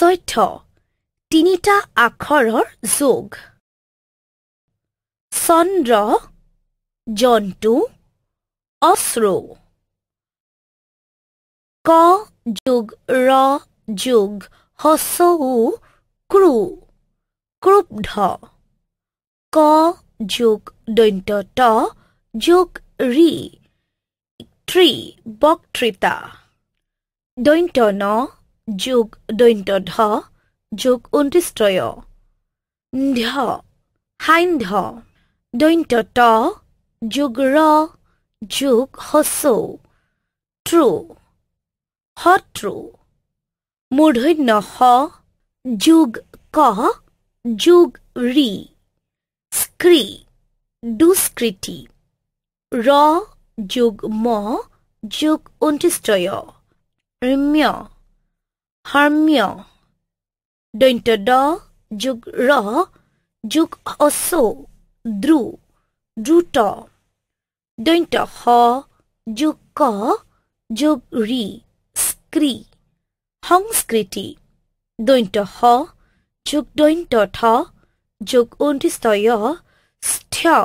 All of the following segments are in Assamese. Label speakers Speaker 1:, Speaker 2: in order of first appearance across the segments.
Speaker 1: চৈথ তিনিটা আখৰৰ যোগ চন্দ্ৰ জন্তু অশ্ৰু ক যোগ ৰ যোগ হ্ৰস্ব উ ক্ৰু ক্ৰুব্ধ ক যোগ দন্ত্য ত যোগ ৰি ত্ৰি বক্তৃতা দন্ত্য ন যোগ দন্ত্য ধ যোগ অন্ত্যেষ্টয় ধ্য হাইন্ধ দন্ত্য ত যোগ ৰ যোগ হ্ৰস্ব ত্ৰু শত্ৰু মূৰ্ধন্য হ যোগ ক যোগ ৰি স্কৃ দুষ্কৃতি ৰ যোগ ম যোগ অন্ত্যেষ্টয় ৰম্য হাৰ্ম্য দন্ত্য দ যোগ ৰ যোগ হ্ৰস্ব দ্ৰু দ্ৰুত দন্ত্য হ যোগ ক যোগ ৰি স্কৃ সংস্কৃতি দন্ত্য হ যোগ দন্ত্য থ যোগ অন্ত্যেষ্টয় স্থ্য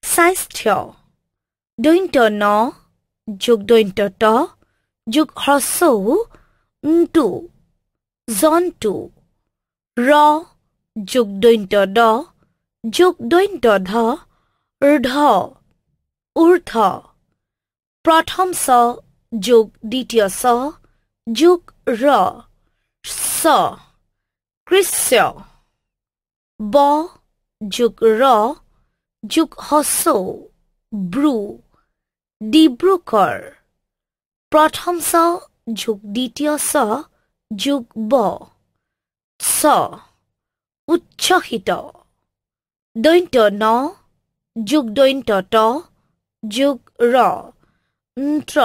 Speaker 1: স্বাস্থ্য দন্ত্য ন যোগ দন্ত্য ত যোগ হ্ৰস্ব ন্তু জন্তু ৰ যোগ দন্ত্য দ যোগ দন্ত্য ধ ঊৰ্ধ ঊৰ্ধ প্ৰথম চ যোগ দ্বিতীয় চ যোগ ৰ চ কৃষ্য ব যোগ ৰ যোগ হ্ৰস্ব ব্ৰু ডিব্ৰুগড় প্ৰথম চ যোগ দ্বিতীয় চ যোগ ব চ উচ্ছ্বসিত দন্ত্য ন যোগ দন্ত্য ত যোগ ৰ ন্ত্ৰ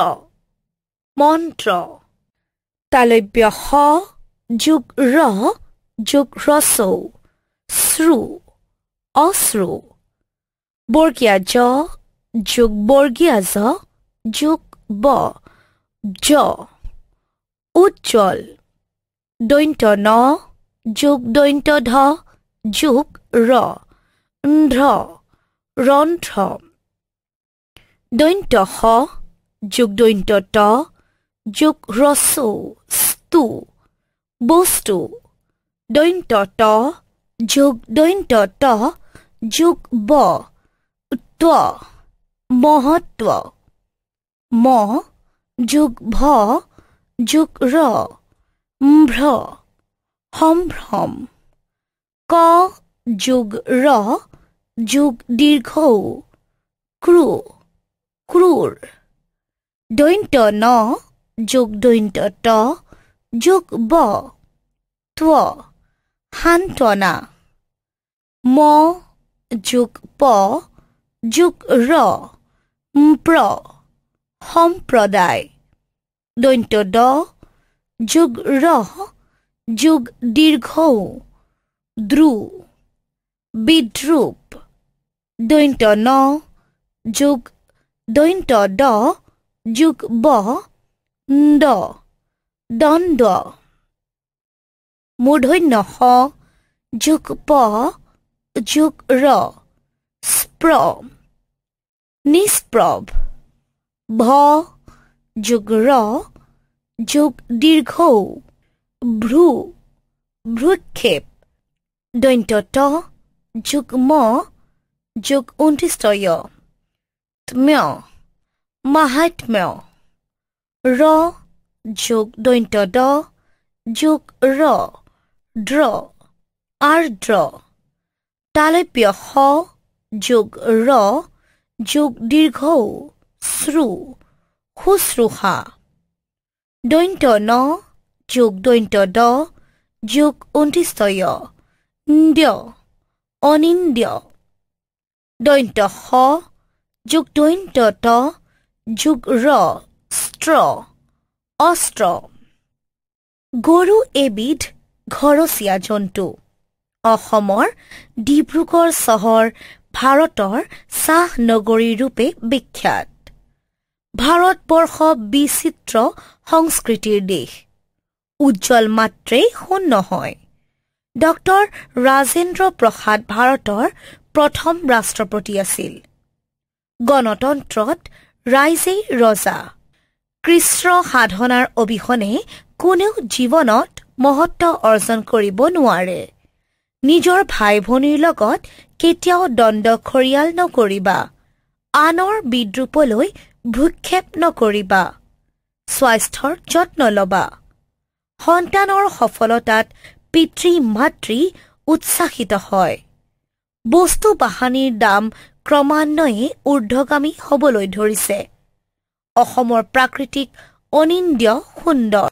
Speaker 1: মন্ত্ৰ তালব্য হ যোগ ৰ যোগ হ্ৰস্ব শ্ৰু অশ্ৰু বৰ্গীয়া জ যোগ বৰ্গীয়া জ যোগ ব জ উজ্জ্বল দন্ত্য ন যোগ দন্ত্য ধ যোগ ৰ ন্ধ্ৰ ৰন্ধ্ৰ দন্ত্য হ যোগ দন্ত্য ত যোগ হ্ৰস্ব স্তু বস্তু দন্ত্য ত যোগ দন্ত্য ত যোগ ব ত্ব মহত্ব ম যোগ ভ যোগ ৰ ভ্ৰ সম্ভ্ৰম ক যোগ ৰ যোগ দীৰ্ঘ ক্ৰু ক্ৰূৰ দন্ত্য ন যোগ দন্ত্য ত যোগ ব ত্ব সান্ত্বনা ম যোগ প যোগ ৰ প্ৰ সম্প্ৰদায় দন্ত্য দ যোগ ৰ যোগ দীৰ্ঘ দ্ৰু বিদ্ৰূপ দন্ত্য ন যোগ দন্ত্য দ যোগ ব ন্দ দ্বন্দ্ব মূৰ্ধন্য হ যোগ প যোগ ৰ স্প্ৰ নিষ্প্ৰভ ভ যোগ ৰ যোগ দীৰ্ঘ ভ্ৰু ভ্ৰূক্ষেপ দন্ত্য ত যোগ ম যোগ অন্ত্যেষ্টয় ত্ম্য মাহাত্ম্য ৰ যোগ দন্ত্য দ যোগ ৰ দ্ৰ আৰ্দ্ৰ তালব্য হ যোগ ৰ যোগ দীৰ্ঘ শ্ৰু শুশ্ৰূষা দন্ত্য ন যোগ দন্ত্য দ যোগ অন্ত্যেষ্টয় ন্দ্য অনিন্দ্য দন্ত্য হ যোগ দন্ত্য ত যোগ ৰ স্ত্ৰ অস্ত্ৰ গৰু এবিধ ঘৰচীয়া জন্তু অসমৰ ডিব্ৰুগড় চহৰ ভাৰতৰ চাহ নগৰী ৰূপে বিখ্যাত ভাৰতবৰ্ষ বিচিত্ৰ সংস্কৃতিৰ দেশ উজ্জ্বল মাত্ৰেই সোণ নহয়। ডক্টৰ ৰাজেন্দ্ৰ প্ৰসাদ ভাৰতৰ প্ৰথম ৰাষ্ট্ৰপতি আছিল। গণতন্ত্ৰত ৰাইজেই ৰজা। কৃষ্ণ সাধনাৰ অবিহনে কোনেও জীৱনত মহত্ব অৰ্জন কৰিব নোৱাৰে। নিজৰ ভাই ভনীৰ লগত কেতিয়াও দ্বন্দ্ব খৰিয়াল নকৰিবা। আনৰ বিদ্ৰূপলৈ ভ্ৰূক্ষেপ নকৰিবা। স্বাস্থ্যৰ যত্ন ল'বা। সন্তানৰ সফলতাত পিতৃ মাতৃ উৎসাহিত হয়। বস্তু বাহানিৰ দাম ক্ৰমান্বয়ে ঊৰ্ধ্বগামী হ'বলৈ ধৰিছে। অসমৰ প্ৰাকৃতিক অনিন্দ্য সুন্দৰ।